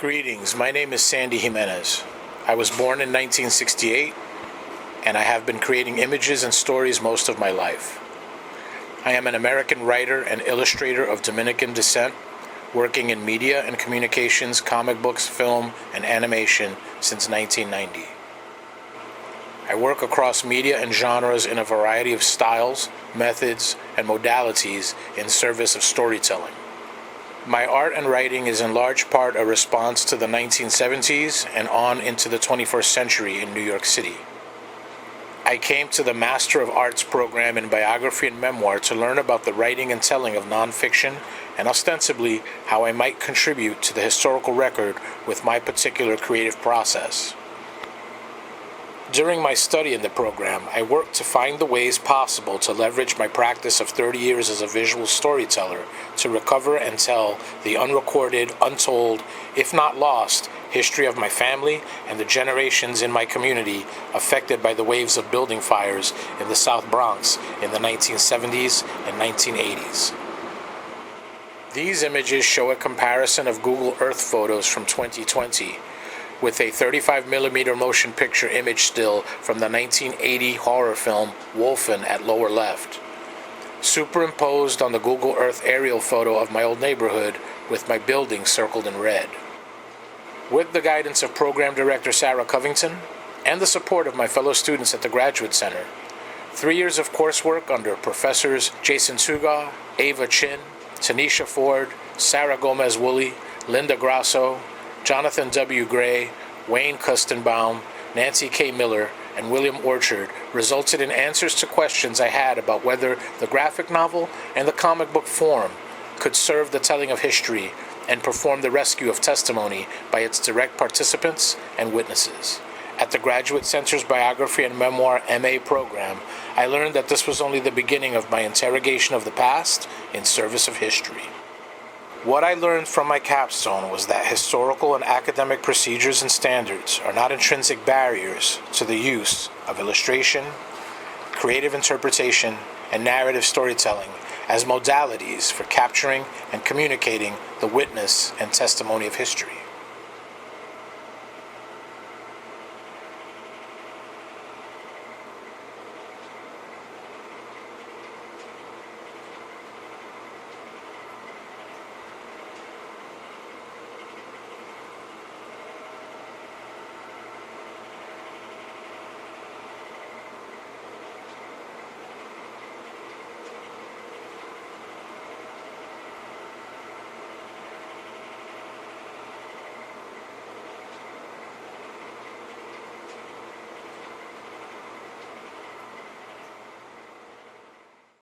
Greetings, my name is Sandy Jimenez. I was born in 1968, and I have been creating images and stories most of my life. I am an American writer and illustrator of Dominican descent, working in media and communications, comic books, film, and animation since 1990. I work across media and genres in a variety of styles, methods, and modalities in service of storytelling. My art and writing is in large part a response to the 1970s and on into the 21st century in New York City. I came to the Master of Arts program in Biography and Memoir to learn about the writing and telling of nonfiction and ostensibly how I might contribute to the historical record with my particular creative process. During my study in the program, I worked to find the ways possible to leverage my practice of 30 years as a visual storyteller to recover and tell the unrecorded, untold, if not lost, history of my family and the generations in my community affected by the waves of building fires in the South Bronx in the 1970s and 1980s. These images show a comparison of Google Earth photos from 2020 with a 35mm motion picture image still from the 1980 horror film Wolfen at lower left, superimposed on the Google Earth aerial photo of my old neighborhood with my building circled in red. With the guidance of Program Director Sarah Covington and the support of my fellow students at the Graduate Center, 3 years of coursework under Professors Jason Suga, Ava Chin, Tanisha Ford, Sarah Gomez-Woolley, Linda Grasso, Jonathan W. Gray, Wayne Kustenbaum, Nancy K. Miller, and William Orchard resulted in answers to questions I had about whether the graphic novel and the comic book form could serve the telling of history and perform the rescue of testimony by its direct participants and witnesses. At the Graduate Center's Biography and Memoir MA program, I learned that this was only the beginning of my interrogation of the past in service of history. What I learned from my capstone was that historical and academic procedures and standards are not intrinsic barriers to the use of illustration, creative interpretation, and narrative storytelling as modalities for capturing and communicating the witness and testimony of history.